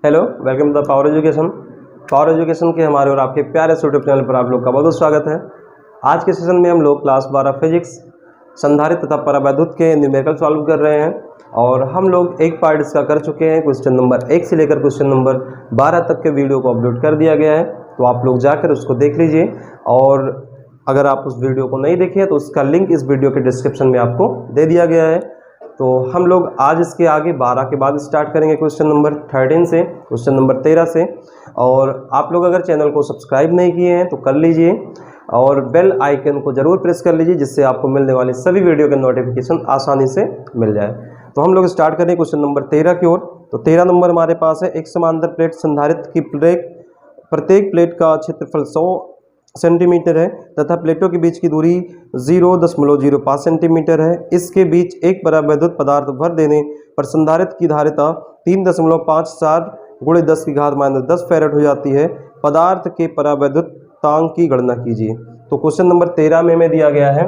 Hello, welcome to the power education. Power education के हमारे और आपके प्यारे यूट्यूब चैनल पर आप लोग का बहुत बहुत स्वागत है। आज के सेशन में हम लोग क्लास 12 फिजिक्स संधारित्र तथा परावैद्युत के न्यूमेरिकल सॉल्व कर रहे हैं और हम लोग एक पार्ट इसका कर चुके हैं। क्वेश्चन नंबर 1 से लेकर क्वेश्चन नंबर 12 तक के वीडियो को अपलोड कर दिया गया है, तो आप लोग जाकर उसको देख लीजिए। और अगर आप उस वीडियो को नहीं देखे तो उसका लिंक इस वीडियो के डिस्क्रिप्शन में आपको दे दिया गया है। तो हम लोग आज इसके आगे 12 के बाद स्टार्ट करेंगे क्वेश्चन नंबर 13 से, क्वेश्चन नंबर 13 से। और आप लोग अगर चैनल को सब्सक्राइब नहीं किए हैं तो कर लीजिए और बेल आइकन को ज़रूर प्रेस कर लीजिए, जिससे आपको मिलने वाले सभी वीडियो के नोटिफिकेशन आसानी से मिल जाए। तो हम लोग स्टार्ट करें क्वेश्चन नंबर 13 की ओर। तो 13 नंबर हमारे पास है, एक समांतर प्लेट संधारित्र की प्रत्येक प्लेट का क्षेत्रफल 100 सेंटीमीटर है तथा प्लेटों के बीच की दूरी 0.05 सेंटीमीटर है। इसके बीच एक परावैद्युत पदार्थ भर देने पर संधारित्र की धारिता 3.54 × 10⁻⁻10 फैरेड हो जाती है। पदार्थ के परावैद्युतांक की गणना कीजिए। तो क्वेश्चन नंबर 13 में हमें दिया गया है,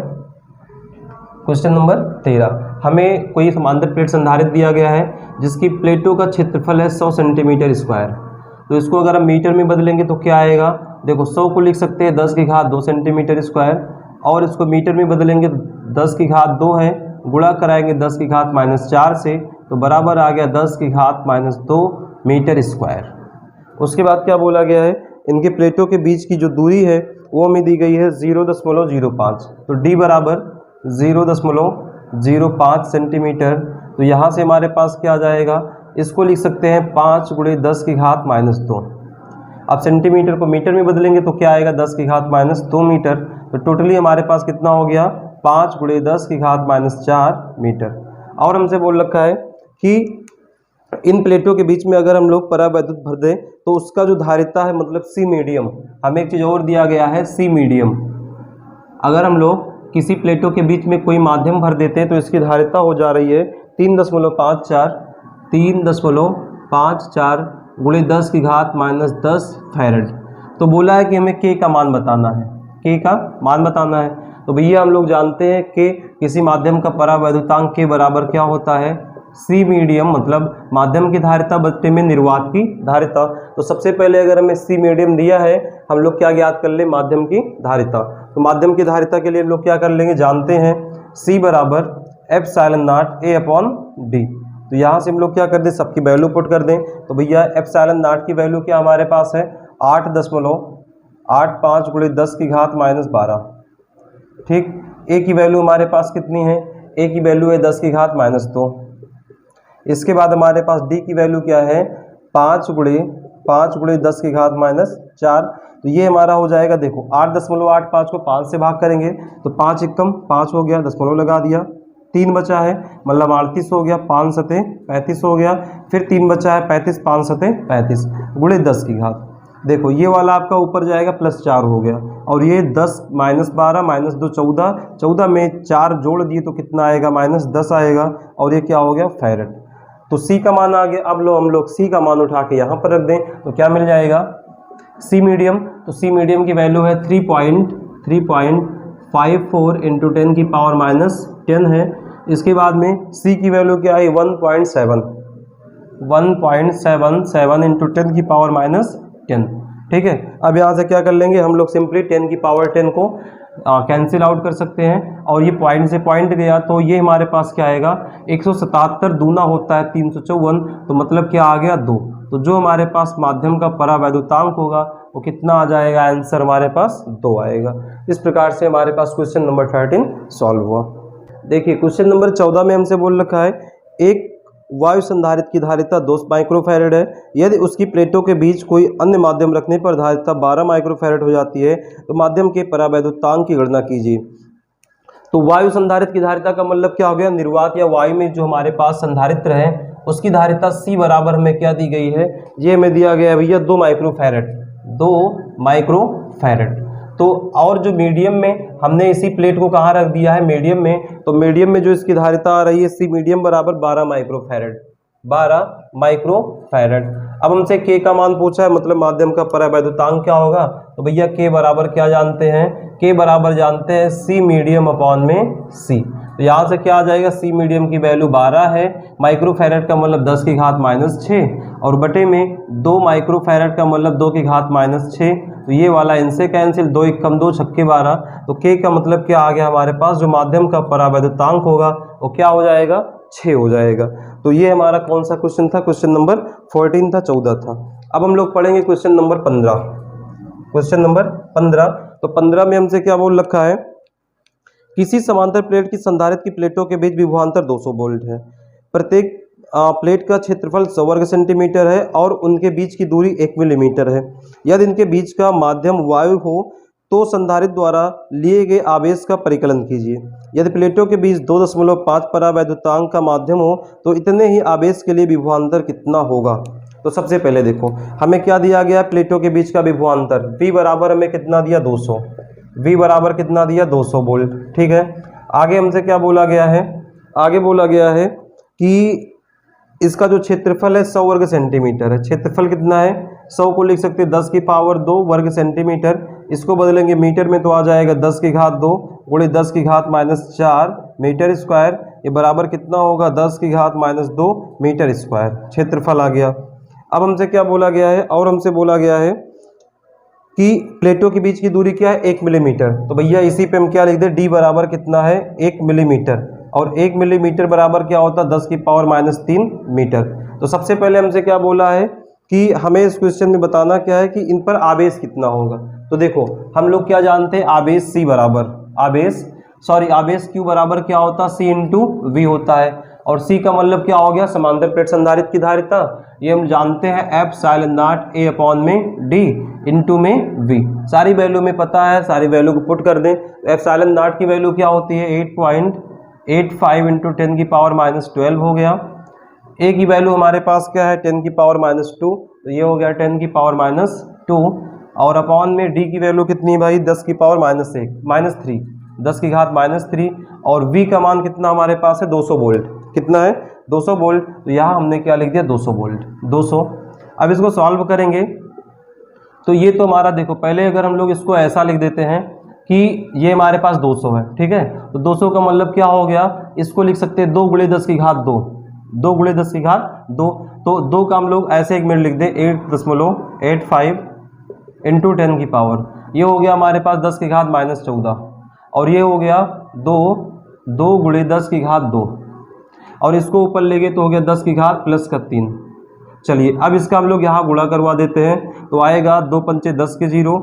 क्वेश्चन नंबर 13 हमें कोई समांतर प्लेट संधारित्र दिया गया है जिसकी प्लेटों का क्षेत्रफल है 100 सेंटीमीटर स्क्वायर। तो इसको अगर हम मीटर में बदलेंगे तो क्या आएगा, देखो 100 को लिख सकते हैं 10⁻² सेंटीमीटर स्क्वायर, और इसको मीटर में बदलेंगे 10⁻² है, गुणा कराएंगे 10⁻⁻4 से, तो बराबर आ गया 10⁻⁻2 मीटर स्क्वायर। उसके बाद क्या बोला गया है, इनके प्लेटों के बीच की जो दूरी है वो हमें दी गई है 0.05, तो डी बराबर 0.05 सेंटीमीटर। तो यहाँ से हमारे पास क्या आ जाएगा, इसको लिख सकते हैं 5 × 10⁻²। अब सेंटीमीटर को मीटर में बदलेंगे तो क्या आएगा, 10⁻² मीटर। तो टोटली हमारे पास कितना हो गया, 5 × 10⁻4 मीटर। और हमसे बोल रखा है कि इन प्लेटों के बीच में अगर हम लोग परावैद्युत भर दें तो उसका जो धारिता है, मतलब सी मीडियम, हमें एक चीज़ और दिया गया है, सी मीडियम। अगर हम लोग किसी प्लेटों के बीच में कोई माध्यम भर देते हैं तो इसकी धारिता हो जा रही है 3.54 × 10⁻10 फैरेड। तो बोला है कि हमें के का मान बताना है, के का मान बताना है। तो भैया हम लोग जानते हैं कि किसी माध्यम का परावैद्युतांक के बराबर क्या होता है, सी मीडियम, मतलब माध्यम की धारिता बट्टे में निर्वात की धारिता। तो सबसे पहले अगर हमें सी मीडियम दिया है, हम लोग क्या ज्ञात कर ले, माध्यम की धारिता। तो माध्यम की धारिता के लिए हम लोग क्या कर लेंगे, जानते हैं सी बराबर ε0 A/d। तो यहाँ से हम लोग क्या कर दें, सबकी वैल्यू पुट कर दें। तो भैया ε0 की वैल्यू क्या हमारे पास है, 8.85 × 10⁻12। ठीक, ए की वैल्यू हमारे पास कितनी है, ए की वैल्यू है 10⁻²। इसके बाद हमारे पास डी की वैल्यू क्या है, 5 × 10⁻4। तो ये हमारा हो जाएगा, देखो 8.85 को 5 से भाग करेंगे तो 5 एकम 5 हो गया, दशमलव लगा दिया, 3 बचा है, मतलब 38 हो गया, 5 सतह 35 हो गया, फिर 3 बचा है 35, 5 सतह 35 × 10⁻। देखो ये वाला आपका ऊपर जाएगा +4 हो गया, और ये 10 -12 -2 14, 14 में 4 जोड़ दिए तो कितना आएगा, -10 आएगा, और ये क्या हो गया, फैरेड। तो सी का मान आ गया। अब हम लोग सी का मान उठा के यहाँ पर रख दें तो क्या मिल जाएगा, सी मीडियम। तो सी मीडियम की वैल्यू है 3.54 × 10⁻10 है। इसके बाद में सी की वैल्यू क्या है, 1.77 × 10⁻10। ठीक है, अब यहाँ से क्या कर लेंगे हम लोग, सिंपली 10⁻10 को कैंसिल आउट कर सकते हैं, और ये पॉइंट से पॉइंट गया तो ये हमारे पास क्या आएगा, 177 दूना होता है 354, तो मतलब क्या आ गया, 2। तो जो हमारे पास माध्यम का परावैद्युतांक होगा वो कितना आ जाएगा, आंसर हमारे पास 2 आएगा। इस प्रकार से हमारे पास क्वेश्चन नंबर 13 सॉल्व हुआ। देखिए क्वेश्चन नंबर 14 में हमसे बोल रखा है, एक वायु संधारित्र की धारिता 2 माइक्रोफैरेड है। यदि उसकी प्लेटों के बीच कोई अन्य माध्यम रखने पर धारिता 12 माइक्रोफैरेड हो जाती है, तो माध्यम के परावैद्युतांक की गणना कीजिए। तो वायु संधारित्र की धारिता का मतलब क्या हो गया, निर्वात या वायु में जो हमारे पास संधारित्र है उसकी धारिता सी बराबर हमें क्या दी गई है, ये हमें दिया गया है भैया 2 माइक्रोफैरेड। तो और जो मीडियम में हमने इसी प्लेट को कहाँ रख दिया है, मीडियम में। तो मीडियम में जो इसकी धारिता आ रही है, सी मीडियम बराबर 12 माइक्रोफैरेड। अब हमसे के का मान पूछा है, मतलब माध्यम का परावैद्युतांक क्या होगा। तो भैया के बराबर क्या जानते हैं, के बराबर जानते हैं सी मीडियम अपॉन में सी। तो यहाँ से क्या आ जाएगा, सी मीडियम की वैल्यू 12 है, माइक्रोफैरड का मतलब 10 की घात -6 और बटे में 2 माइक्रोफैरड का मतलब 2 की घात -6। तो ये वाला इनसे कैंसिल, 2 एकम 2 छक्के 12। तो के का मतलब क्या आ गया हमारे पास, जो माध्यम का परावैद्युतांक होगा वो क्या हो जाएगा, 6 हो जाएगा। तो ये हमारा कौन सा क्वेश्चन था, क्वेश्चन नंबर 14 था, 14 था। अब हम लोग पढ़ेंगे क्वेश्चन नंबर 15। क्वेश्चन नंबर 15, तो 15 में हमसे क्या बोल रखा है, किसी समांतर प्लेट की संधारित्र की प्लेटों के बीच विभवांतर 200 वोल्ट है, प्रत्येक प्लेट का क्षेत्रफल 100 वर्ग सेंटीमीटर है और उनके बीच की दूरी 1 मिलीमीटर है। यदि इनके बीच का माध्यम वायु हो तो संधारित्र द्वारा लिए गए आवेश का परिकलन कीजिए। यदि प्लेटों के बीच 2.5 परावैद्युतांक का माध्यम हो तो इतने ही आवेश के लिए विभवांतर कितना होगा। तो सबसे पहले देखो हमें क्या दिया गया, प्लेटों के बीच का विभवांतर V बराबर हमें कितना दिया, 200। V बराबर कितना दिया, 200 वोल्ट। ठीक है, आगे हमसे क्या बोला गया है, आगे बोला गया है कि इसका जो क्षेत्रफल है 100 वर्ग सेंटीमीटर है। क्षेत्रफल कितना है, 100 को लिख सकते हैं 10 की पावर 2 वर्ग सेंटीमीटर, इसको बदलेंगे मीटर में तो आ जाएगा 10 की घात 2 गुणे 10 की घात -4 मीटर स्क्वायर। ये बराबर कितना होगा, 10 की घात -2 मीटर स्क्वायर क्षेत्रफल आ गया। अब हमसे क्या बोला गया है, और हमसे बोला गया है कि प्लेटों के बीच की दूरी क्या है, 1 मिलीमीटर। तो भैया इसी पे हम क्या लिख दें, डी बराबर कितना है, 1 मिलीमीटर, और 1 मिलीमीटर बराबर क्या होता है, 10 की पावर -3 मीटर। तो सबसे पहले हमसे क्या बोला है कि हमें इस क्वेश्चन में बताना क्या है कि इन पर आवेश कितना होगा। तो देखो हम लोग क्या जानते हैं, आवेश सी बराबर आवेश क्यू बराबर क्या होता है, सी इंटू वी होता है, और सी का मतलब क्या हो गया, समांतर प्लेट संधारित्र की धारिता। ये हम जानते हैं एप्सिलॉन नॉट ए अपॉन में डी इंटू में वी। सारी वैल्यू में पता है, सारी वैल्यू को पुट कर दें। एप्सिलॉन नॉट की वैल्यू क्या होती है, 8.85 इंटू 10 की पावर -12 हो गया। ए की वैल्यू हमारे पास क्या है, 10 की पावर -2, तो ये हो गया 10 की पावर -2, और अपॉन में डी की वैल्यू कितनी भाई, 10 की पावर -3, 10 की घात -3, और वी का मान कितना हमारे पास है, 200 वोल्ट। कितना है, 200 वोल्ट। तो यहाँ हमने क्या लिख दिया, 200 वोल्ट, 200। अब इसको सॉल्व करेंगे तो ये तो हमारा देखो, पहले अगर हम लोग इसको ऐसा लिख देते हैं कि ये हमारे पास 200 है, ठीक है, तो 200 का मतलब क्या हो गया, इसको लिख सकते हैं 2 गुणे 10 की घात 2, 2 गुणे 10 की घात 2। तो 2 का हम लोग ऐसे 1 मिनट लिख दें, 8.85 इंटू 10 की पावर, ये हो गया हमारे पास 10 की घात -14, और ये हो गया 2 गुणे 10 की घात 2, और इसको ऊपर ले गए तो हो गया 10 की घात +3। चलिए अब इसका हम लोग यहाँ गुणा करवा देते हैं, तो आएगा 2 पंचे 10 के 0,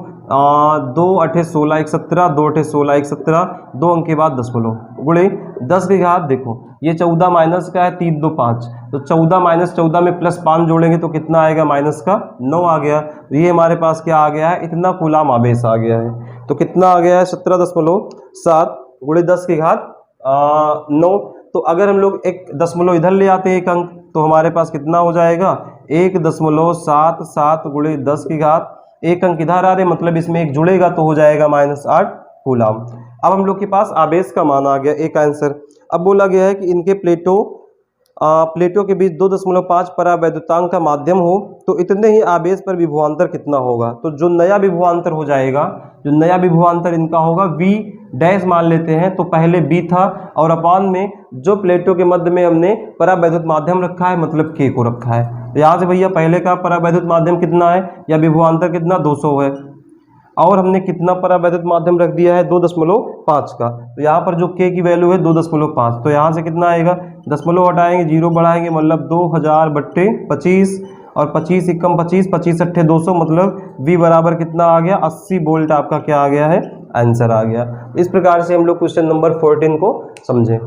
2 8 16 1 17, 2 8 16 1 17, 2 अंक के बाद दशमलव गुणे 10 की घात, देखो ये 14 माइनस का है, 3 2 5, तो 14 - 14 में +5 जोड़ेंगे तो कितना आएगा, माइनस का 9 आ गया। तो ये हमारे पास क्या आ गया है, इतना कूलाम आवेश आ गया है। तो कितना आ गया है, 17.7 गुणे 10 की घात 9। तो अगर हम लोग एक दशमलव इधर ले आते हैं, एक अंक, तो हमारे पास कितना हो जाएगा, 1.77 गुणे 10 की घात, एक अंक इधर आ रहे, मतलब इसमें एक जुड़ेगा तो हो जाएगा -8 कूलाम। अब हम लोग के पास आवेश का मान आ गया, एक आंसर। अब बोला गया है कि इनके प्लेटों के बीच 2.5 परावैद्युतांक का माध्यम हो तो इतने ही आवेश पर विभवांतर कितना होगा। तो जो नया विभवांतर हो जाएगा, जो नया विभवांतर इनका होगा V डैश मान लेते हैं, तो पहले B था, और अपान में जो प्लेटों के मध्य में हमने परावैद्युत माध्यम रखा है, मतलब K को रखा है। तो यहाँ से भैया पहले का परावैद्युत माध्यम कितना है, या विभवांतर कितना, 200 है, और हमने कितना परावैद्युत माध्यम रख दिया है, 2.5 का। तो यहाँ पर जो K की वैल्यू है 2.5, तो यहाँ से कितना आएगा, दशमलव हटाएंगे, 0 बढ़ाएंगे, मतलब 2000/25, और 25 एकम 25, 25 अट्ठे 200, मतलब V बराबर कितना आ गया, 80 वोल्ट आपका क्या आ गया है, आंसर आ गया। इस प्रकार से हम लोग क्वेश्चन नंबर 14 को समझें।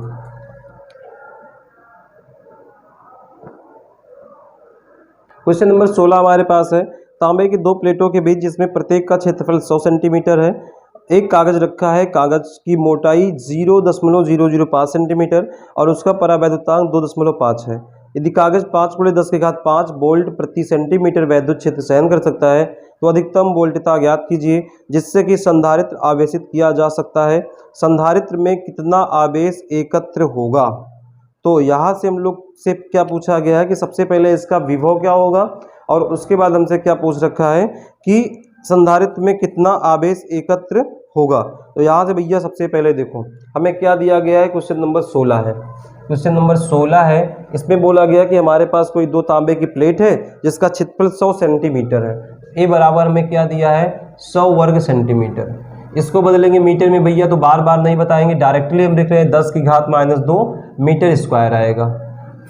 क्वेश्चन नंबर 16 हमारे पास है, तांबे की 2 प्लेटों के बीच जिसमें प्रत्येक का क्षेत्रफल 100 सेंटीमीटर है, एक कागज रखा है, कागज की मोटाई 0.005 सेंटीमीटर और उसका परावैद्युतांक 2.5 है। यदि कागज 5 × 10 की घात 5 वोल्ट प्रति सेंटीमीटर वैद्युत क्षेत्र सहन कर सकता है तो अधिकतम वोल्टता ज्ञात कीजिए जिससे कि संधारित्र आवेशित किया जा सकता है। संधारित्र में कितना आवेश एकत्र होगा। तो यहाँ से हम लोग से क्या पूछा गया है कि सबसे पहले इसका विभव क्या होगा, और उसके बाद हमसे क्या पूछ रखा है कि संधारित्र में कितना आवेश एकत्र होगा। तो यहाँ से भैया सबसे पहले देखो हमें क्या दिया गया है, क्वेश्चन नंबर 16 है। क्वेश्चन नंबर 16 है, इसमें बोला गया कि हमारे पास कोई दो तांबे की प्लेट है जिसका क्षेत्रफल 100 सेंटीमीटर है। ए बराबर में क्या दिया है, 100 वर्ग सेंटीमीटर। इसको बदलेंगे मीटर में भैया तो बार बार नहीं बताएंगे, डायरेक्टली हम लिख रहे हैं 10 की घात -2 मीटर स्क्वायर आएगा।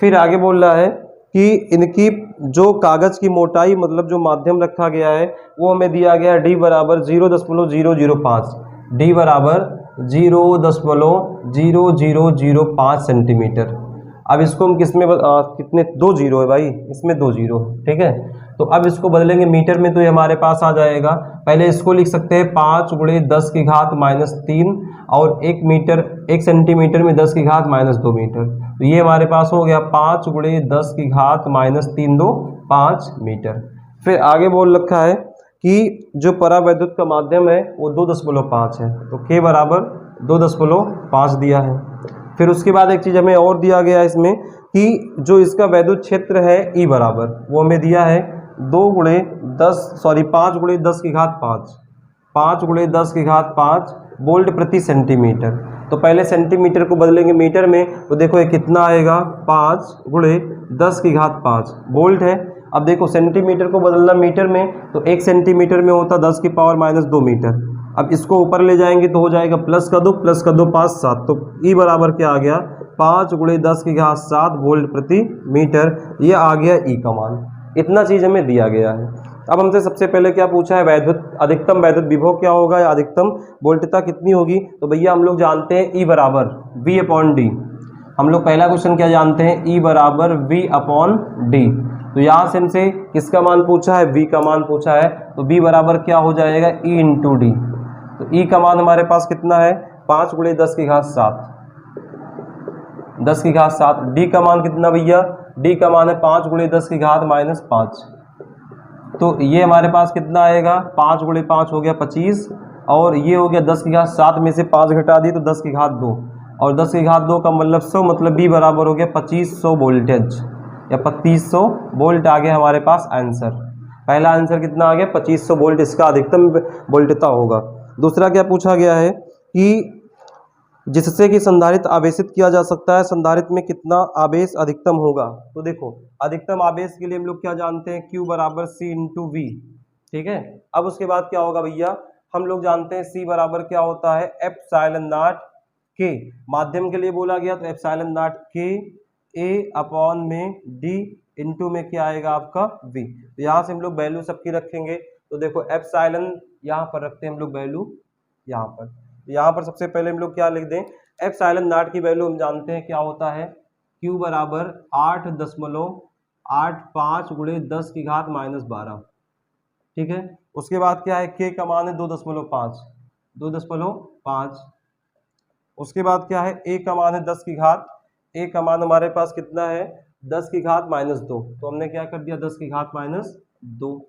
फिर आगे बोल रहा है कि इनकी जो कागज की मोटाई मतलब जो माध्यम रखा गया है वो हमें दिया गया है d बराबर 0.005, d बराबर 0.0005 सेंटीमीटर। अब इसको हम किस में कितने, 2 जीरो है भाई, इसमें 2 जीरो, ठीक है। तो अब इसको बदलेंगे मीटर में तो ये हमारे पास आ जाएगा, पहले इसको लिख सकते हैं 5 × 10 की घात -3 और 1 मीटर 1 सेंटीमीटर में 10 की घात -2 मीटर। तो ये हमारे पास हो गया 5 × 10 की घात -3 2 5 मीटर। फिर आगे बोल रखा है कि जो परावैद्युत का माध्यम है वो 2.5 है, तो k बराबर 2.5 दिया है। फिर उसके बाद एक चीज़ हमें और दिया गया है इसमें कि जो इसका वैद्युत क्षेत्र है E बराबर वो हमें दिया है 5 × 10 की घात 5 × 10 की घात 5 वोल्ट प्रति सेंटीमीटर। तो पहले सेंटीमीटर को बदलेंगे मीटर में तो देखो ये कितना आएगा, 5 × 10 की घात 5 वोल्ट है। अब देखो सेंटीमीटर को बदलना मीटर में तो 1 सेंटीमीटर में होता 10 की पावर -2 मीटर। अब इसको ऊपर ले जाएंगे तो हो जाएगा प्लस कर दो 5 7, तो E बराबर क्या आ गया, 5 × 10 की घात 7 वोल्ट प्रति मीटर। ये आ गया E का मान। इतना चीज़ हमें दिया गया है। अब हमसे सबसे पहले क्या पूछा है, वैद्युत अधिकतम वैद्युत विभव क्या होगा या अधिकतम वोल्टता कितनी होगी। तो भैया हम लोग जानते हैं E बराबर V/D। हम लोग पहला क्वेश्चन क्या जानते हैं, E बराबर V/D। तो यहाँ से हमसे किसका मान पूछा है, V का मान पूछा है, तो V बराबर क्या हो जाएगा, E × D। तो E का मान हमारे पास कितना है, 5 × 10 की घात 7, 10 की घात 7। D का मान कितना भैया, D का मान है 5 × 10 की घात -5। तो ये हमारे पास कितना आएगा, 5 × 5 हो गया 25 और ये हो गया 10 की घात 7 में से 5 घटा दी तो 10 की घात 2 और 10 की घात 2 का मतलब 100, मतलब B बराबर हो गया 2500 वोल्टेज या 2500 वोल्ट आ गया हमारे पास आंसर। पहला आंसर कितना आ गया, 2500 वोल्ट इसका अधिकतम वोल्टता होगा। दूसरा क्या पूछा गया है कि जिससे कि संधारित्र आवेशित किया जा सकता है, संधारित्र में कितना आवेश अधिकतम होगा। तो देखो अधिकतम आवेश के लिए हम लोग क्या जानते हैं, Q बराबर C × V, ठीक है। अब उसके बाद क्या होगा भैया, हम लोग जानते हैं C बराबर क्या होता है, ε0 K। माध्यम के लिए बोला गया तो ε0 K A/D इंटू में क्या आएगा आपका V। तो यहाँ से हम लोग वैल्यू सबकी रखेंगे। तो देखो एप्सिलॉन यहाँ पर रखते हैं हम लोग वैल्यू यहाँ पर। तो यहाँ पर सबसे पहले हम लोग क्या लिख दें, ε0 की वैल्यू हम जानते हैं क्या होता है, Q बराबर 8.85 × 10 की घात -12, ठीक है। उसके बाद क्या है, K का मान है 2.5। उसके बाद क्या है, A का मान है 10 की घात, A का मान हमारे पास कितना है 10 की घात -2, तो हमने क्या कर दिया 10 की घात -2।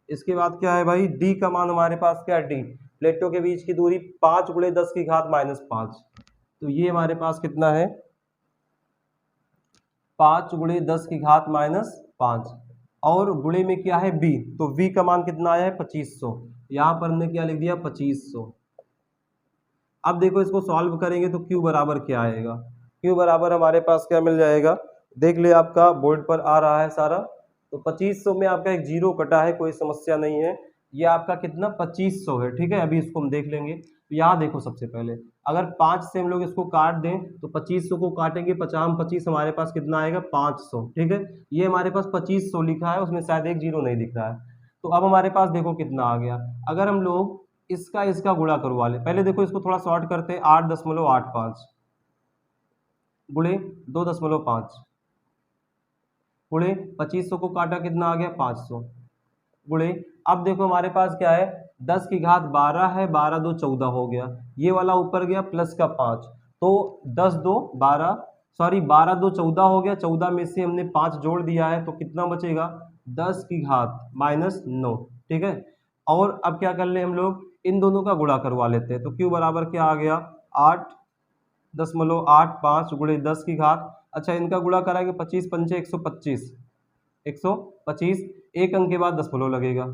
इसके बाद क्या है भाई, D का मान हमारे पास क्या है, D प्लेटों के बीच की दूरी 5 × 10 की घात -5। तो ये हमारे पास कितना है 5 × 10 की घात -5 और गुणे में क्या है B, तो V का मान कितना आया है 2500। यहाँ पर हमने क्या लिख दिया 2500। अब देखो इसको सॉल्व करेंगे तो Q बराबर क्या आएगा, Q बराबर हमारे पास क्या मिल जाएगा, देख ले आपका बोर्ड पर आ रहा है सारा। तो 2500 में आपका एक जीरो कटा है, कोई समस्या नहीं है। ये आपका कितना 2500 है, ठीक है। अभी इसको हम देख लेंगे। तो यहाँ देखो सबसे पहले अगर 5 से हम लोग इसको काट दें तो 2500 को काटेंगे 50 25 हमारे पास कितना आएगा 500, ठीक है। ये हमारे पास 2500 लिखा है, उसमें शायद एक जीरो नहीं दिख रहा है। तो अब हमारे पास देखो कितना आ गया, अगर हम लोग इसका गुणा करवा ले, पहले देखो इसको थोड़ा शॉर्ट करते हैं, 8.85 गुणे 2.5 गुणे 2500 को काटा कितना आ गया 500 गुणे, अब देखो हमारे पास क्या है 10 की घात 12 है, 12 2 14 हो गया, ये वाला ऊपर गया प्लस का 5, तो 10 2 12 14 हो गया, 14 में से हमने 5 जोड़ दिया है तो कितना बचेगा 10 की घात -9, ठीक है। और अब क्या कर ले हम लोग इन दोनों का गुणा करवा लेते हैं। तो Q बराबर क्या आ गया 8.85 गुणे 10 की घात, अच्छा इनका गुणा कराएंगे 25 पंचे 125 एक अंक के बाद दशमलव लगेगा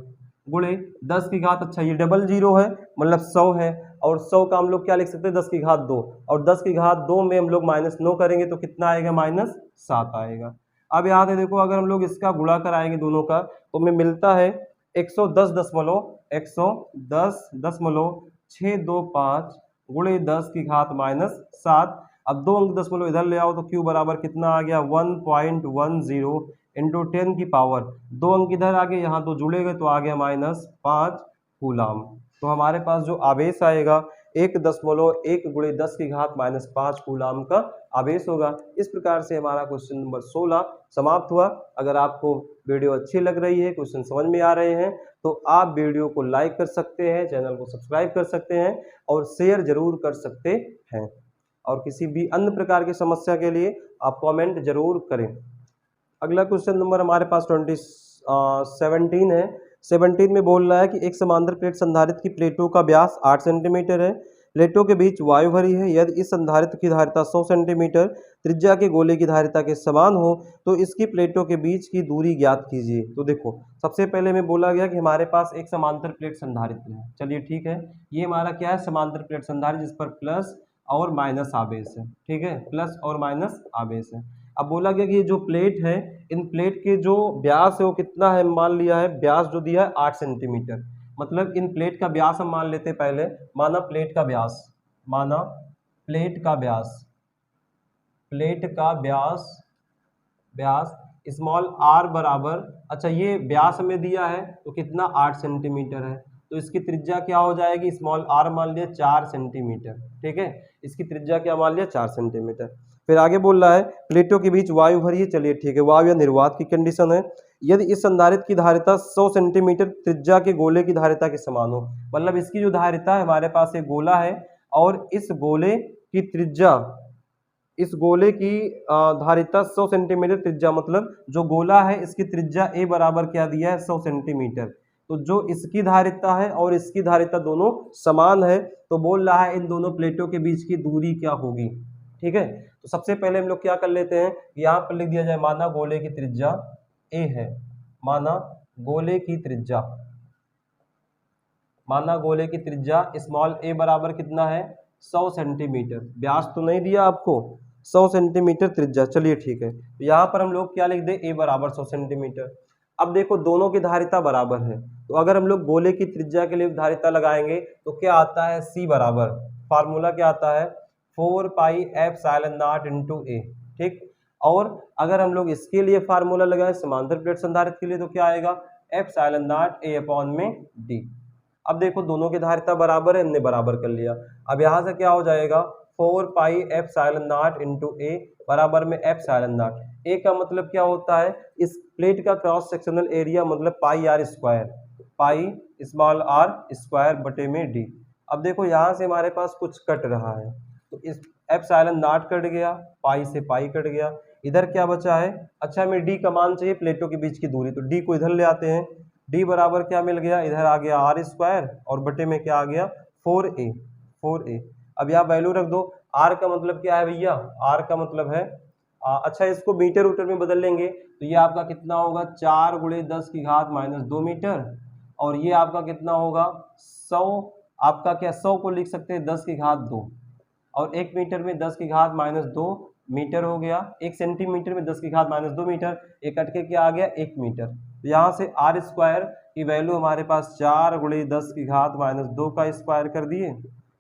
गुणे 10 की घात, अच्छा ये डबल जीरो है मतलब 100 है और 100 का हम लोग क्या लिख सकते हैं 10 की घात 2, और 10 की घात 2 में हम लोग -9 करेंगे तो कितना आएगा -7 आएगा। अब यहाँ से देखो अगर हम लोग इसका गुणा कराएंगे दोनों का तो हमें मिलता है 110.625 गुणे 10 की घात -7। अब 2 अंक दशमलव इधर ले आओ तो Q बराबर कितना आ गया 1.10 इंटू 10 की पावर 2 अंक इधर आ गए, यहाँ तो जुड़ेगा तो आ गया -5 कूलाम। तो हमारे पास जो आवेश आएगा 1.1 गुणे 10 की घात -5 कूलाम का आवेश होगा। इस प्रकार से हमारा क्वेश्चन नंबर 16 समाप्त हुआ। अगर आपको वीडियो अच्छी लग रही है, क्वेश्चन समझ में आ रहे हैं तो आप वीडियो को लाइक कर सकते हैं, चैनल को सब्सक्राइब कर सकते हैं और शेयर जरूर कर सकते हैं। और किसी भी अन्य प्रकार की समस्या के लिए आप कमेंट जरूर करें। अगला क्वेश्चन नंबर हमारे पास 17 है। 17 में बोल रहा है कि एक समांतर प्लेट संधारित्र की प्लेटों का व्यास 8 सेंटीमीटर है, प्लेटों के बीच वायु भरी है। यदि इस संधारित्र की धारिता 100 सेंटीमीटर त्रिज्या के गोले की धारिता के समान हो तो इसकी प्लेटों के बीच की दूरी ज्ञात कीजिए। तो देखो सबसे पहले में बोला गया कि हमारे पास एक समांतर प्लेट संधारित्र है। चलिए ठीक है, ये हमारा क्या है समांतर प्लेट संधारित्र जिस पर प्लस और माइनस आवेश है। ठीक है, प्लस और माइनस आवेश है। अब बोला गया कि ये जो प्लेट है इन प्लेट के जो व्यास है वो कितना है, मान लिया है व्यास जो दिया है 8 सेंटीमीटर। मतलब इन प्लेट का व्यास हम मान लेते हैं पहले, माना प्लेट का व्यास, माना प्लेट का व्यास, प्लेट का व्यास व्यास स्मॉल आर बराबर, अच्छा ये व्यास हमें दिया है तो कितना 8 सेंटीमीटर है, तो इसकी त्रिज्या क्या हो जाएगी स्मॉल आर मान लिया 4 सेंटीमीटर। ठीक है, इसकी त्रिज्या क्या मान लिया 4 सेंटीमीटर। फिर आगे बोल रहा है प्लेटों के बीच वायु भरी है। चलिए ठीक है, वायु या निर्वात की कंडीशन है। यदि इस संधारित्र की धारिता 100 सेंटीमीटर त्रिज्या के गोले की धारिता के समान हो, मतलब इसकी जो धारिता है हमारे पास एक गोला है और इस गोले की त्रिज्या, इस गोले की धारिता 100 सेंटीमीटर त्रिज्या, मतलब जो गोला है इसकी त्रिज्या ए बराबर क्या दिया है 100 सेंटीमीटर। तो जो इसकी धारिता है और इसकी धारिता दोनों समान है तो बोल रहा है इन दोनों प्लेटों के बीच की दूरी क्या होगी। ठीक है, तो सबसे पहले हम लोग क्या कर लेते हैं, यहाँ पर लिख दिया जाए माना गोले की त्रिज्या ए है, माना गोले की त्रिज्या, माना गोले की त्रिज्या स्मॉल ए बराबर कितना है 100 सेंटीमीटर। व्यास तो नहीं दिया आपको, 100 सेंटीमीटर त्रिज्या। चलिए ठीक है, तो यहाँ पर हम लोग क्या लिख दें ए बराबर 100 सेंटीमीटर। अब देखो दोनों की धारिता बराबर है तो अगर हम लोग गोले की त्रिज्या के लिए धारिता लगाएंगे तो क्या आता है सी बराबर, फार्मूला क्या आता है 4 पाई एप्सिलॉन नॉट इनटू ए। ठीक, और अगर हम लोग इसके लिए फार्मूला लगाएं समांतर प्लेट संधारित्र के लिए तो क्या आएगा एप्सिलॉन नॉट ए अपॉन में डी। अब देखो दोनों की धारिता बराबर है, हमने बराबर कर लिया। अब यहाँ से क्या हो जाएगा 4 पाई एप्सिलॉन नॉट इंटू ए बराबर में एप्सिलॉन नॉट। ए का मतलब क्या होता है इस प्लेट का क्रॉस सेक्शनल एरिया, मतलब pi r square, pi small r square बटे में डी। अब देखो यहाँ से हमारे पास कुछ कट रहा है तो इस एप्सिलॉन नॉट कट गया, पाई से पाई कट गया, इधर क्या बचा है, अच्छा हमें डी का मान चाहिए प्लेटों के बीच की दूरी, तो डी को इधर ले आते हैं। डी बराबर क्या मिल गया, इधर आ गया आर स्क्वायर और बटे में क्या आ गया 4a, 4a। अब यहाँ वैल्यू रख दो। आर का मतलब क्या है भैया, आर का मतलब है अच्छा इसको मीटर ऊटर में बदल लेंगे तो ये आपका कितना होगा 4 गुणे 10 की घात -2 मीटर, और ये आपका कितना होगा 100, आपका क्या 100 को लिख सकते हैं 10 की घात 2, और 1 मीटर में 10 की घात -2 मीटर हो गया, 1 सेंटीमीटर में 10 की घात -2 मीटर, एक कट के क्या आ गया 1 मीटर। तो यहाँ से आर स्क्वायर की वैल्यू हमारे पास 4 गुणे 10 की घात -2 का स्क्वायर कर दिए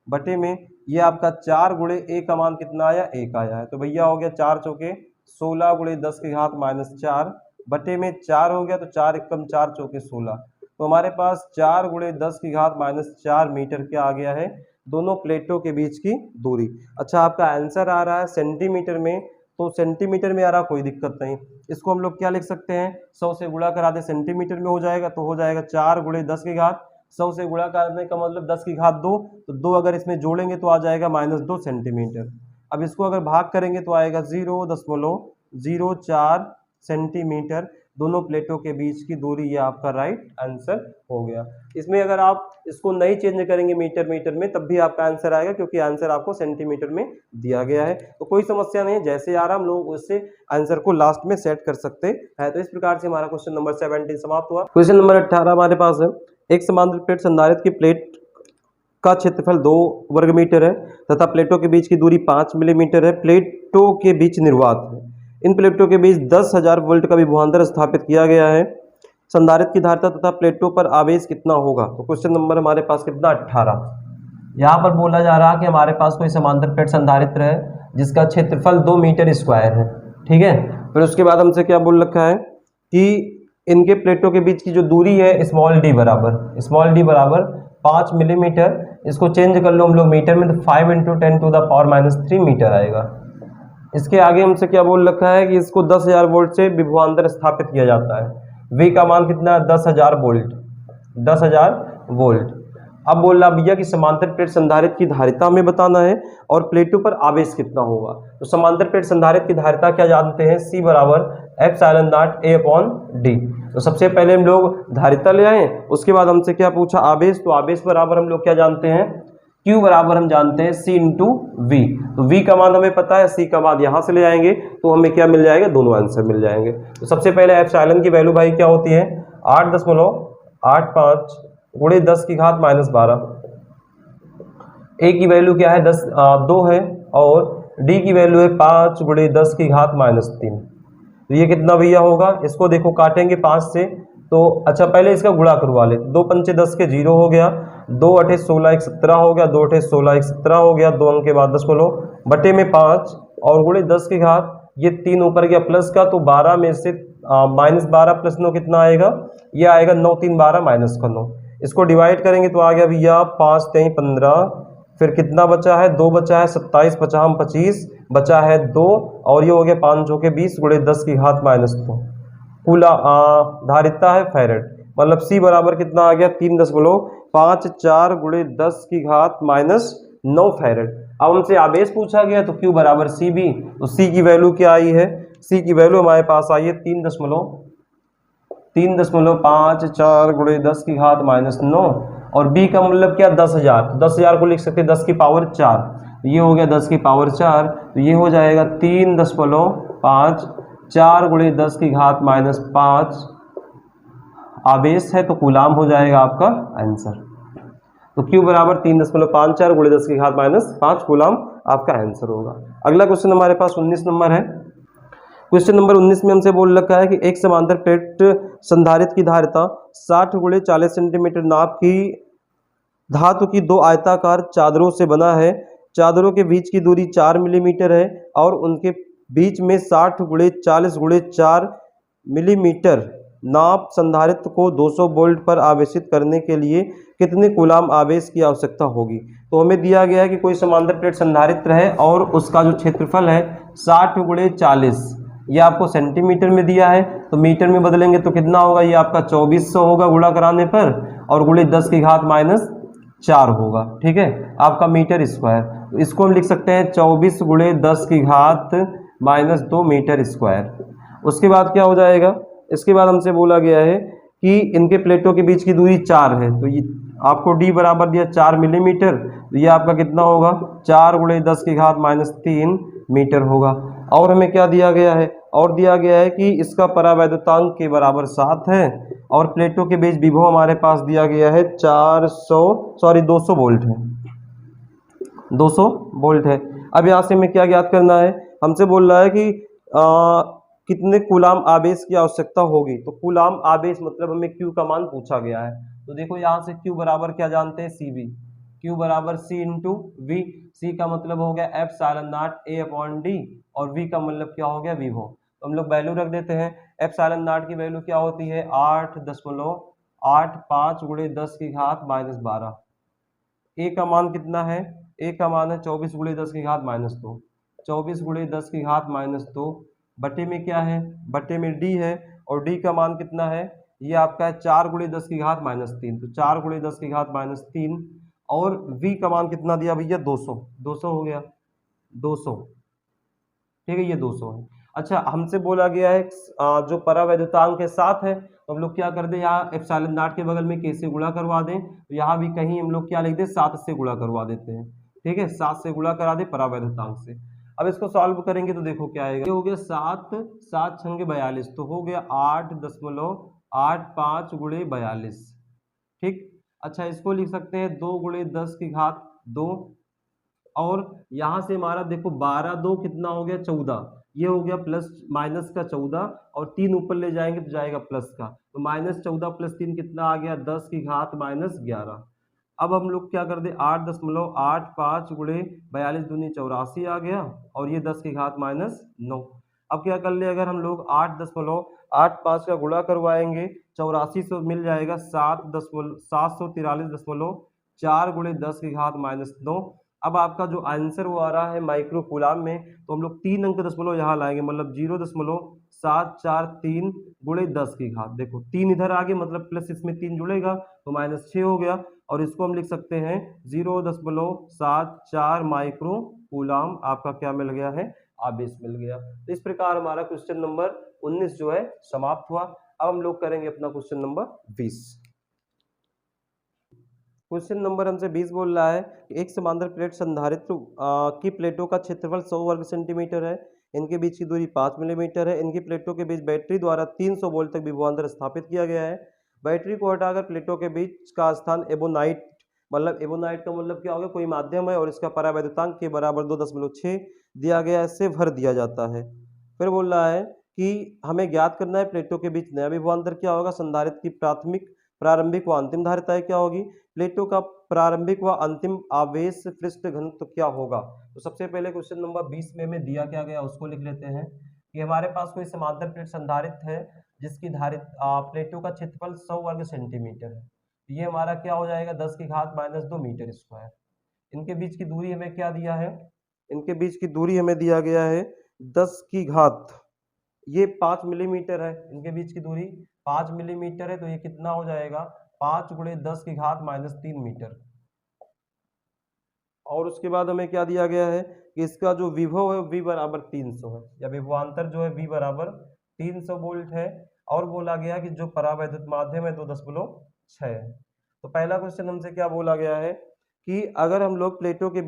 बटे में ये आपका 4 गुणे ए का मान कितना आया 1 आया है, तो भैया हो गया 4 चौके 16 गुणे 10 की घात -4 बटे में 4 हो गया, तो 4 एकम 4 चौके 16, तो हमारे पास 4 गुणे 10 की घात -4 मीटर क्या आ गया है दोनों प्लेटों के बीच की दूरी। अच्छा आपका आंसर आ रहा है सेंटीमीटर में, तो सेंटीमीटर में आ रहा कोई दिक्कत नहीं, इसको हम लोग क्या लिख सकते हैं 100 से गुणा करा दे सेंटीमीटर में हो जाएगा, तो हो जाएगा 4 गुणे 10 की घात, 100 से गुणा करने का मतलब 10 की घात 2, तो 2 अगर इसमें जोड़ेंगे तो आ जाएगा -2 सेंटीमीटर। अब इसको अगर भाग करेंगे तो आएगा 0.04 सेंटीमीटर दोनों प्लेटों के बीच की दूरी, ये आपका राइट आंसर हो गया। इसमें अगर आप इसको नहीं चेंज करेंगे मीटर में तब भी आपका आंसर आएगा, क्योंकि आंसर आपको सेंटीमीटर में दिया गया है, तो कोई समस्या नहीं है, जैसे आ रहा हम लोग उससे आंसर को लास्ट में सेट कर सकते हैं। तो इस प्रकार से हमारा क्वेश्चन नंबर 17 समाप्त हुआ। क्वेश्चन नंबर 18 हमारे पास है, एक समांतर प्लेट संधारित्र की प्लेट का क्षेत्रफल 2 वर्ग मीटर है तथा प्लेटों के बीच की दूरी 5 मिलीमीटर है। प्लेटों के बीच निर्वात है। इन प्लेटों के बीच 10,000 वोल्ट का विभवांतर स्थापित किया गया है। संधारित्र की धारिता तथा प्लेटों पर आवेश कितना होगा? तो क्वेश्चन नंबर हमारे पास कितना 18। यहाँ पर बोला जा रहा है कि हमारे पास कोई समांतर प्लेट संधारित्र है जिसका क्षेत्रफल 2 मीटर स्क्वायर है। ठीक है, फिर उसके बाद हमसे क्या बोल रखा है कि इनके प्लेटों के बीच की जो दूरी है स्मॉल डी बराबर 5 मिलीमीटर। इसको चेंज कर लो हम लोग मीटर में, तो 5 × 10⁻³ मीटर आएगा। इसके आगे हमसे क्या बोल रखा है कि इसको 10,000 वोल्ट से विभवांतर स्थापित किया जाता है। V का मान कितना है? 10,000 वोल्ट, 10,000 वोल्ट। अब बोल रहा भैया कि समांतर प्लेट संधारित्र की धारिता हमें बताना है और प्लेटों पर आवेश कितना होगा। तो समांतर प्लेट संधारित्र की धारिता क्या जानते हैं? C बराबर ε0 A/d। तो सबसे पहले हम लोग धारिता ले आए, उसके बाद हमसे क्या पूछा? आवेश। तो आवेश बराबर हम लोग क्या जानते हैं? Q बराबर हम जानते हैं C × V। तो V का मान हमें पता है, C का मान यहाँ से ले आएंगे तो हमें क्या मिल जाएगा? दोनों आंसर मिल जाएंगे। तो सबसे पहले एप्सिलॉन की वैल्यू भाई क्या होती है? 8.85 × 10⁻12। A की वैल्यू क्या है? 2 है और D की वैल्यू है 5 × 10⁻³ तो ये कितना भैया होगा? इसको देखो काटेंगे 5 से, तो अच्छा पहले इसका गुणा करवा ले। 2 पंचे 10 के 0 हो गया, 2 8 16 1 17 हो गया, 2 8 16 1 17 हो गया, 2 अंक के बाद 10 बोलो बटे में 5 और गुणे 10 की घात, ये 3 ऊपर गया प्लस का, तो 12 में से -12 + 9 कितना आएगा? ये आएगा 9 3 12 -9। इसको डिवाइड करेंगे तो आ गया भैया 5 3 15, फिर कितना बचा है? 2 बचा है, 27 50 25 बचा है 2 और ये हो गया 5 के 20 × 10⁻²। कुल धारिता है फैरेड, मतलब C बराबर कितना आ गया? 3.54 × 10⁻⁹ फैरेड। अब हमसे आवेश पूछा गया तो Q बराबर CB। तो C की वैल्यू क्या आई है? C की वैल्यू हमारे पास आई है 3.54 × 10⁻⁹ और B का मतलब क्या? 10,000। तो 10,000 को लिख सकते हैं 10 की पावर 4, तो ये हो गया 10 की पावर 4, तो ये हो जाएगा 3.54 × 10⁻⁵ आवेश है तो कूलाम हो जाएगा आपका आंसर। तो Q बराबर 3.54 × 10⁻⁵ कूलाम आपका आंसर होगा। अगला क्वेश्चन हमारे पास 19 नंबर है। क्वेश्चन नंबर 19 में हमसे बोल रखा है कि एक समांतर प्लेट संधारित्र की धारिता 60 × 40 सेंटीमीटर नाप की धातु की 2 आयताकार चादरों से बना है। चादरों के बीच की दूरी 4 मिलीमीटर है और उनके बीच में 60 × 40 × 4 मिलीमीटर नाप संधारित्र को 200 वोल्ट पर आवेशित करने के लिए कितने कूलाम आवेश की आवश्यकता होगी? तो हमें दिया गया है कि कोई समांतर प्लेट संधारित्र है और उसका जो क्षेत्रफल है 60 × 40, ये आपको सेंटीमीटर में दिया है, तो मीटर में बदलेंगे तो कितना होगा? ये आपका 2400 होगा गुणा कराने पर और गुणे 10⁻⁴ होगा। ठीक है, आपका मीटर स्क्वायर। तो इसको हम लिख सकते हैं 24 × 10⁻⁻² मीटर स्क्वायर। उसके बाद क्या हो जाएगा? इसके बाद हमसे बोला गया है कि इनके प्लेटों के बीच की दूरी 4 है, तो ये आपको D बराबर दिया 4 मिलीमीटर, तो ये आपका कितना होगा? 4 × 10⁻³ मीटर होगा। और हमें क्या दिया गया है? और दिया गया है कि इसका परावैद्युतांक के बराबर 7 है और प्लेटों के बीच विभव हमारे पास दिया गया है 200 वोल्ट है, 200 वोल्ट है। अब यहाँ से हमें क्या ज्ञात करना है? हमसे बोल रहा है कि कितने कूलाम आवेश की आवश्यकता होगी। तो कूलाम आवेश मतलब हमें Q का मान पूछा गया है। तो देखो यहाँ से Q बराबर क्या जानते हैं? CB। Q बराबर C × V। C का मतलब हो गया ε0 A/d और V का मतलब क्या हो गया? विभव। तो हम लोग वैल्यू रख देते हैं। ε0 की वैल्यू क्या होती है? 8.85 × 10⁻⁻12। A का मान कितना है? A का मान है 24 × 10⁻²। 24 × 10⁻² बटे में क्या है? बटे में D है और D का मान कितना है? ये आपका है 4 × 10⁻⁻3, तो 4 × 10⁻⁻3 और V का मान कितना दिया भैया? 200। 200 हो गया, 200। ठीक है, ये 200 है। अच्छा, हमसे बोला गया है जो परावैद्युतांक है 7 है, तो हम लोग क्या कर दें? यहाँ ε0 के बगल में K से गुणा करवा दें, तो यहाँ भी कहीं हम लोग क्या लिख दें? 7 से गुणा करवा देते हैं। ठीक है, 7 से गुणा करा दे परावैद्युतांक से। अब इसको सॉल्व करेंगे तो देखो क्या आएगा? ये हो गया 7 7 × 42, तो हो गया 8.85 × 42। ठीक, अच्छा, इसको लिख सकते हैं 2 गुणे 10 की घात 2। और यहाँ से हमारा देखो 12 2 कितना हो गया 14, ये हो गया प्लस माइनस का 14, और 3 ऊपर ले जाएंगे तो जाएगा प्लस का, तो -14 + 3 कितना आ गया 10 की घात -11। अब हम लोग क्या कर दे 8.85 गुणे 42 दूनी 84 आ गया, और ये 10 की घात -9। अब क्या कर ले, अगर हम लोग 8.85 का गुणा करवाएंगे 84 से मिल जाएगा 743.4 गुणे 10 की घात -9। अब आपका जो आंसर वो आ रहा है माइक्रो कूलाम में, तो हम लोग 3 अंक दशमलव यहाँ लाएंगे, मतलब 0.743 गुणे 10 की घात। देखो 3 इधर आ गए, मतलब प्लस इसमें 3 जुड़ेगा तो -6 हो गया, और इसको हम लिख सकते हैं 0.74 माइक्रो कूलाम आपका क्या मिल गया है, आवेश मिल गया। तो इस प्रकार हमारा क्वेश्चन नंबर 19 जो है समाप्त हुआ। अब हम लोग करेंगे अपना क्वेश्चन नंबर 20। क्वेश्चन नंबर हमसे 20 बोल रहा है कि एक समांतर प्लेट संधारित्र की प्लेटों का क्षेत्रफल 100 वर्ग सेंटीमीटर है, इनके बीच की दूरी 5 मिलीमीटर है, इनकी प्लेटों के बीच बैटरी द्वारा 300 वोल्ट तक विभवांतर स्थापित किया गया है। बैटरी को हटाकर प्लेटों के बीच का स्थान एबोनाइट, मतलब एबोनाइट का मतलब क्या होगा, कोई माध्यम है और इसका परावैद्युतांक के बराबर 2.6 दिया गया है, इससे भर दिया जाता है। फिर बोल रहा है कि हमें ज्ञात करना है प्लेटों के बीच नया विभवांतर क्या होगा, संधारित्र की प्रारंभिक व अंतिम धारिताएं क्या होगी, प्लेटों का प्रारंभिक व अंतिम आवेश पृष्ठ घनत्व क्या होगा। तो सबसे पहले क्वेश्चन नंबर 20 में हमें दिया क्या गया उसको लिख लेते हैं कि हमारे पास कोई समांतर प्लेट संधारित्र है जिसकी प्लेटों का क्षेत्रफल 100 वर्ग सेंटीमीटर है। ये हमारा क्या हो जाएगा 10 की घात -2 मीटर स्क्वायर। इनके बीच की दूरी हमें क्या दिया है, इनके बीच की दूरी हमें दिया गया है 10 की घात, ये 5 मिलीमीटर है, इनके बीच की दूरी 5 मिलीमीटर है, तो ये कितना हो जाएगा 5 गुणे 10 की घात -3 मीटर। और उसके बाद हमें क्या दिया गया है कि इसका जो विभव है V बराबर 300 है, या विभवांतर जो है V बराबर 300 वोल्ट है, और बोला गया कि जो परावैद्युत माध्यम है 2.6 है। तो पहला क्वेश्चन हमसे क्या बोला गया है कि अगर हम लोग प्लेटों के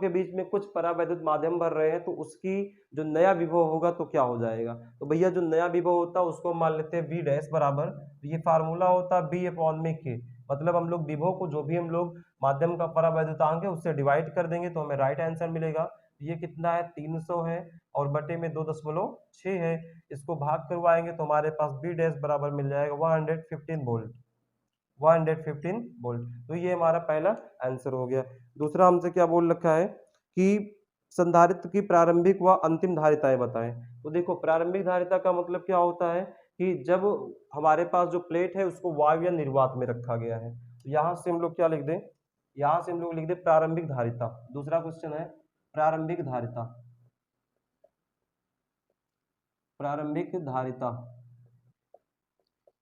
बीच में कुछ परावैद्युत माध्यम भर रहे हैं तो उसकी जो नया विभव होगा तो क्या हो जाएगा। तो भैया जो नया विभव होता है उसको मान लेते हैं V डैश बराबर, ये फार्मूला होता है B/K, मतलब हम लोग विभव को जो भी हम लोग माध्यम का परावैद्युतांक है उससे डिवाइड कर देंगे तो हमें राइट आंसर मिलेगा। ये कितना है 300 है, और बटे में 2.6 है, इसको भाग करवाएंगे तो हमारे पास B डैश बराबर मिल जाएगा 115 वोल्ट, 115 वोल्ट। तो ये हमारा पहला आंसर हो गया। दूसरा हमसे क्या बोल रखा है कि संधारित्र की प्रारंभिक व अंतिम धारिताएं बताएं। तो देखो प्रारंभिक धारिता का मतलब क्या होता है कि जब हमारे पास जो प्लेट है उसको वायु या निर्वात में रखा गया है, तो यहाँ से हम लोग क्या लिख दें, यहाँ से हम लोग लिख दें प्रारंभिक धारिता। दूसरा क्वेश्चन है प्रारंभिक धारिता, प्रारंभिक धारिता।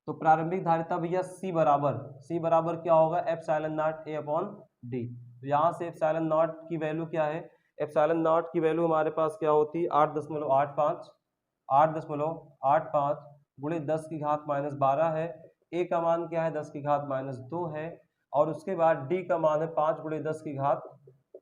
तो प्रारंभिक धारिता भैया C बराबर क्या होगा ε0 A/d। तो यहाँ से ε0 की वैल्यू क्या है, ε0 की वैल्यू हमारे पास क्या होती है 8.85 गुणे 10 की घात -12 है। A का मान क्या है 10 की घात -2 है, और उसके बाद D का मान है 5 गुणे 10 की घात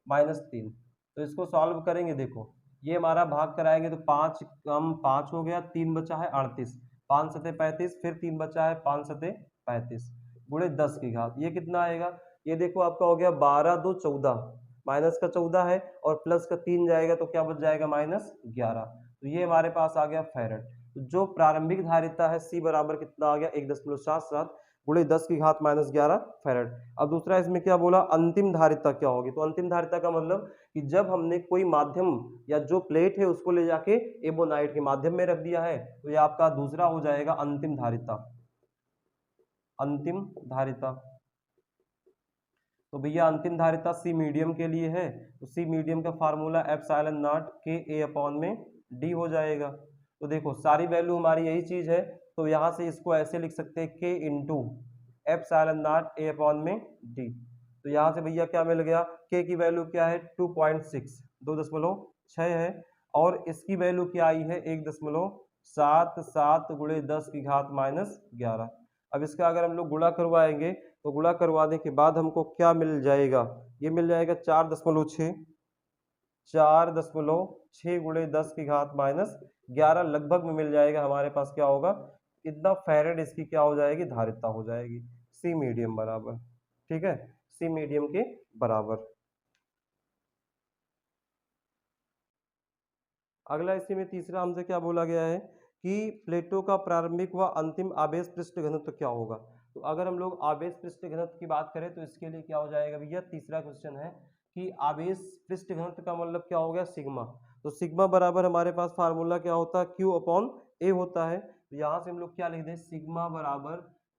-3। तो इसको सॉल्व करेंगे, देखो ये हमारा भाग कराएंगे तो 5 कम 5 हो गया, 3 बचा है 38, 5 सते 35, फिर 3 बचा है 5 सते 35 गुणे 10 की घात, ये कितना आएगा, ये देखो आपका हो गया 12 2 14, माइनस का 14 है और प्लस का 3 जाएगा तो क्या बच जाएगा -11। तो ये हमारे पास आ गया फैरड। तो जो प्रारंभिक धारिता है C बराबर कितना आ गया 1.77 गुणे 10 की घात -11 फैरड। अब दूसरा इसमें क्या बोला अंतिम धारिता क्या होगी, तो अंतिम धारिता का मतलब कि जब हमने कोई माध्यम या जो प्लेट है उसको ले जाके एबोनाइट के माध्यम में रख दिया है, तो ये आपका दूसरा हो जाएगा अंतिम धारिता, अंतिम धारिता। तो भैया अंतिम धारिता C मीडियम के लिए है, तो C मीडियम का फार्मूला ε0 Ka/d हो जाएगा। तो देखो सारी वैल्यू हमारी यही चीज है, तो यहाँ से इसको ऐसे लिख सकते हैं K इंटू ε0 A/d। तो यहाँ से भैया क्या मिल गया, K की वैल्यू क्या है 2.6, 2.6 है, और इसकी वैल्यू क्या आई है 1.77 गुणे 10 की घात -11। अब इसका अगर हम लोग गुणा करवाएंगे तो गुणा करवाने के बाद हमको क्या मिल जाएगा, ये मिल जाएगा 4.6 गुणे 10 की घात -11 लगभग में मिल जाएगा। हमारे पास क्या होगा इतना फैरेड इसकी क्या हो जाएगी धारिता हो जाएगी। सी मीडियम बराबर, ठीक है, सी मीडियम के बराबर। अगला इसी में तीसरा हमसे क्या बोला गया है कि प्लेटो का प्रारंभिक व अंतिम आवेश पृष्ठ घनत्व क्या होगा। तो अगर हम लोग आवेश पृष्ठ घनत्व की बात करें तो इसके लिए क्या हो जाएगा भैया, तीसरा क्वेश्चन है कि आवेश पृष्ठ घनत्व का मतलब क्या हो गया, सिग्मा। तो सिग्मा बराबर हमारे पास फार्मूला क्या होता है, क्यू अपॉन ए होता है। तो यहाँ से हम लोग क्या लिख दें, सिग्मा बराबर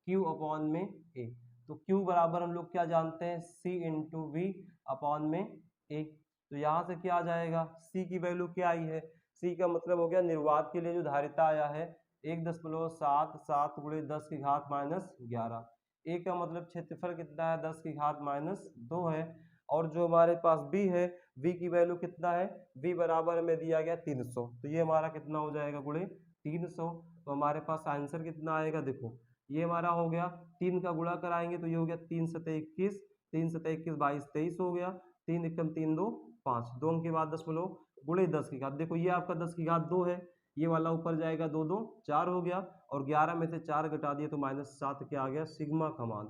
क्यू अपॉन में ए। तो क्यू बराबर हम लोग क्या जानते हैं, सी इंटू वी अपॉन में ए। तो यहाँ से क्या आ जाएगा, सी की वैल्यू क्या आई है, सी का मतलब हो गया निर्वात के लिए जो धारिता आया है 1.77 गुणे 10 की घात माइनस 11। ए का मतलब क्षेत्रफल कितना है, 10 की घात माइनस 2 है। और जो हमारे पास बी है, वी की वैल्यू कितना है, वी बराबर में दिया गया 300। तो ये हमारा कितना हो जाएगा, गुणे 300। तो हमारे पास आंसर कितना आएगा, देखो ये हमारा हो गया, 3 का गुणा कराएंगे तो ये हो गया 3 सते 21, 3 सते 21 22 23 हो गया, 3 एकम 3 2 5, 2 अंक के बाद 10 बोलो गुणे 10 की घात। देखो ये आपका 10 की घात 2 है, ये वाला ऊपर जाएगा 2 2 4 हो गया, और 11 में से 4 घटा दिए तो -7 क्या आ गया, सिग्मा का मान।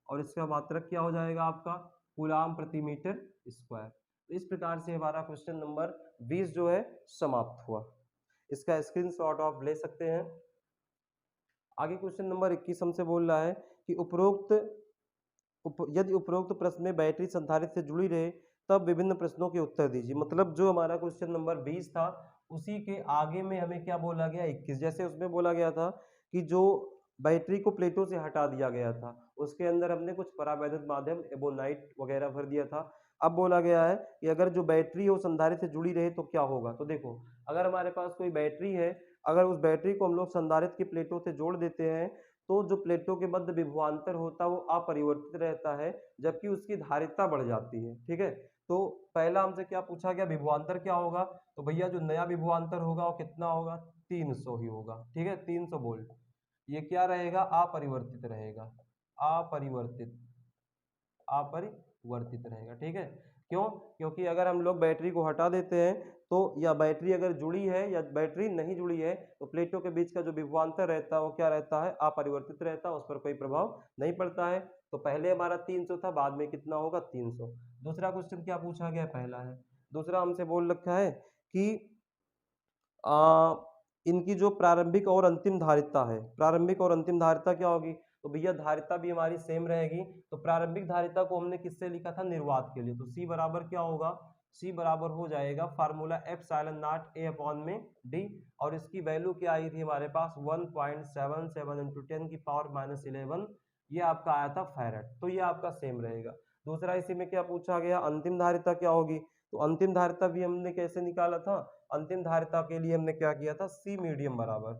और इसका मात्रक क्या हो जाएगा आपका, कूलाम प्रति मीटर स्क्वायर। तो इस प्रकार से हमारा क्वेश्चन नंबर 20 जो है समाप्त हुआ। इसका स्क्रीनशॉट आप ले सकते हैं। आगे क्वेश्चन नंबर 21 हमसे बोल रहा है कि यदि उपरोक्त प्रश्न में बैटरी संधारित्र से जुड़ी रहे तब विभिन्न प्रश्नों के उत्तर दीजिए। मतलब जो हमारा क्वेश्चन नंबर 20 था उसी के आगे में हमें क्या बोला गया, 21। जैसे उसमें बोला गया था कि जो बैटरी को प्लेटों से हटा दिया गया था उसके अंदर हमने कुछ परावैद्युत माध्यम एबोनाइट वगैरह भर दिया था। अब बोला गया है कि अगर जो बैटरी हो संधारित्र से जुड़ी रहे तो क्या होगा। तो देखो अगर हमारे पास कोई बैटरी है, अगर उस बैटरी को हम लोग संधारित्र की प्लेटों से जोड़ देते हैं तो जो प्लेटों के मध्य विभवांतर होता है वो अपरिवर्तित रहता है, जबकि उसकी धारिता बढ़ जाती है। ठीक है, तो पहला हमसे क्या पूछा गया, विभवांतर क्या होगा। तो भैया जो नया विभवांतर होगा वो कितना होगा, 300 ही होगा। ठीक है, 300 वोल्ट। ये क्या रहेगा, अपरिवर्तित रहेगा, अपरिवर्तित अपरिवर्तित रहेगा। ठीक है, क्यों, क्योंकि अगर हम लोग बैटरी को हटा देते हैं तो, या बैटरी अगर जुड़ी है या बैटरी नहीं जुड़ी है, तो प्लेटों के बीच का जो विभवांतर रहता है वो क्या रहता है, अपरिवर्तित रहता है, उस पर कोई प्रभाव नहीं पड़ता है। तो पहले हमारा 300 था, बाद में कितना होगा, 300। दूसरा क्वेश्चन क्या पूछा गया, पहला है। दूसरा हमसे बोल रखा है कि आ, इनकी जो प्रारंभिक और अंतिम धारिता है, प्रारंभिक और अंतिम धारिता क्या होगी। तो भैया धारिता भी हमारी सेम रहेगी। तो प्रारंभिक धारिता को हमने किससे लिखा था, निर्वात के लिए। तो सी बराबर क्या होगा, सी बराबर हो जाएगा formula epsilon not a upon में डी। और इसकी वैल्यू क्या आई थी हमारे पास, 1.77 इंटू 10 की पावर -11, ये आपका आया था फैरेड। तो ये आपका सेम रहेगा। दूसरा इसी में क्या पूछा गया, अंतिम धारिता क्या होगी। तो अंतिम धारिता भी हमने कैसे निकाला था, अंतिम धारिता के लिए हमने क्या किया था, सी मीडियम बराबर,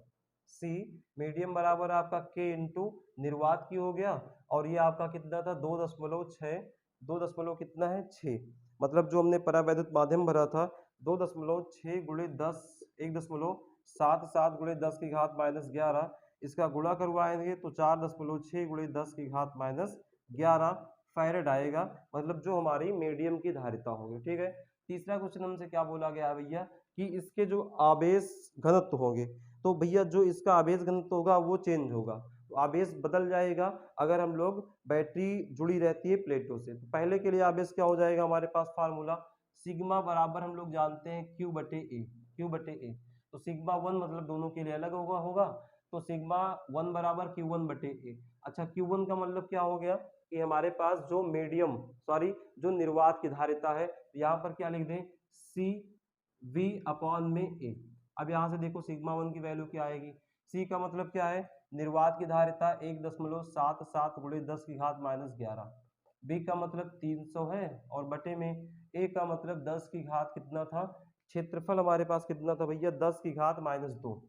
सी मीडियम बराबर आपका के इंटू निर्वात की हो गया। और ये आपका कितना था, 2.6, 2 कितना है 6। मतलब जो हमने परावैद्युत माध्यम भरा था 2.6 गुणे 10, 1.77 गुणे 10 की घात -11, इसका गुणा करवाएंगे तो 4.6 गुणे 10 की घात -11 फैरेड आएगा। मतलब जो हमारी मीडियम की धारिता होगी। ठीक है, तीसरा क्वेश्चन हमसे क्या बोला गया भैया कि इसके जो आवेश घनत्व होंगे, तो भैया जो इसका आवेश घनत्व होगा वो चेंज होगा, तो आवेश बदल जाएगा अगर हम लोग बैटरी जुड़ी रहती है प्लेटों से। तो पहले के लिए आवेश क्या हो जाएगा, हमारे पास फार्मूला सिग्मा बराबर हम लोग जानते हैं क्यू बटे ए, क्यू बटे ए। तो सिग्मा 1 मतलब दोनों के लिए अलग होगा तो सिग्मा 1 बराबर Q1 बटे ए। अच्छा, Q1 का मतलब क्या हो गया कि हमारे पास जो मीडियम, सॉरी जो निर्वात की धारिता है, यहाँ पर क्या लिख दें, सी वी अपॉन में ए। अब यहाँ से देखो सिग्मा 1 की वैल्यू क्या आएगी, सी का मतलब क्या है, निर्वात की धारिता 1.77 गुणे 10 की घात -11, बी का मतलब 300 है, और बटे में ए का मतलब 10 की घात कितना था, क्षेत्रफल हमारे पास कितना था भैया, 10 की घात -2,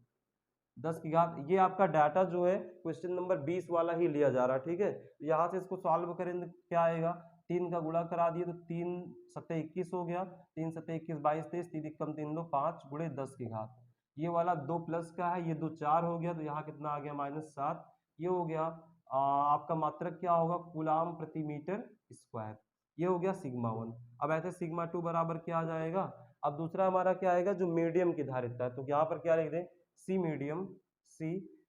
10 की घात। ये आपका डाटा जो है क्वेश्चन नंबर 20 वाला ही लिया जा रहा है। ठीक है, तो यहाँ से इसको सॉल्व करेंगे क्या आएगा, 3 का गुणा करा दिए तो 3 सत्ते 21 हो गया, 3 सत्ते 21 22 23, 3 एकम 3 2 5 गुणे 10 की घात। ये वाला 2 प्लस का है, ये 2 4 हो गया, तो यहाँ कितना आ गया -7। ये हो गया आपका मात्रक क्या होगा, कूलाम प्रति मीटर स्क्वायर। ये हो गया सिग्मा 1। अब ऐसे सिग्मा 2 बराबर क्या आ जाएगा। अब दूसरा हमारा क्या आएगा, जो मीडियम की धारिता है, तो यहाँ पर क्या लिख दें, c medium, c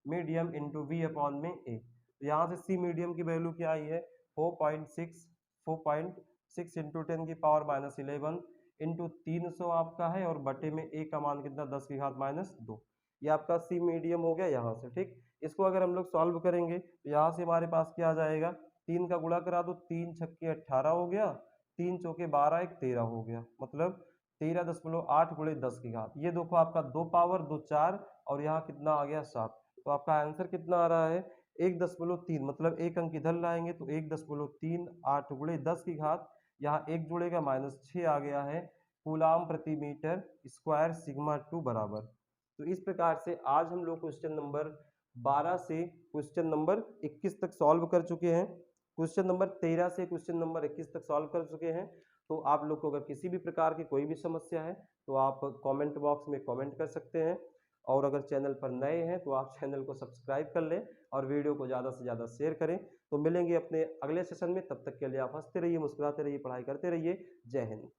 medium into v upon में ए। तो यहाँ से सी मीडियम की वैल्यू क्या आई है 4.6 इंटू 10⁻11 इंटू 300 आपका है, और बटे में ए का मान कितना 10⁻−2। ये आपका सी मीडियम हो गया यहाँ से। ठीक, इसको अगर हम लोग सॉल्व करेंगे तो यहाँ से हमारे पास क्या आ जाएगा, 3 का गुणा करा दो, 3 छक्के 18 हो गया, 3 चौके 12 1 13 हो गया, मतलब 13.8 गुणे 10 की घात। ये देखो आपका 2 पावर 2 4, और यहाँ कितना आ गया 7। तो आपका आंसर कितना आ रहा है 1.3, मतलब एक अंक इधर लाएंगे तो 1.3 8 गुणे 10 की घात, यहाँ एक जुड़ेगा -6 आ गया है कूलाम प्रति मीटर स्क्वायर सिग्मा 2 बराबर। तो इस प्रकार से आज हम लोग क्वेश्चन नंबर 12 से क्वेश्चन नंबर 21 तक सॉल्व कर चुके हैं। क्वेश्चन नंबर 13 से क्वेश्चन नंबर 21 तक सॉल्व कर चुके हैं। तो आप लोग को अगर किसी भी प्रकार की कोई भी समस्या है तो आप कमेंट बॉक्स में कमेंट कर सकते हैं, और अगर चैनल पर नए हैं तो आप चैनल को सब्सक्राइब कर लें और वीडियो को ज़्यादा से ज़्यादा शेयर करें। तो मिलेंगे अपने अगले सेशन में, तब तक के लिए आप हंसते रहिए, मुस्कुराते रहिए, पढ़ाई करते रहिए। जय हिंद।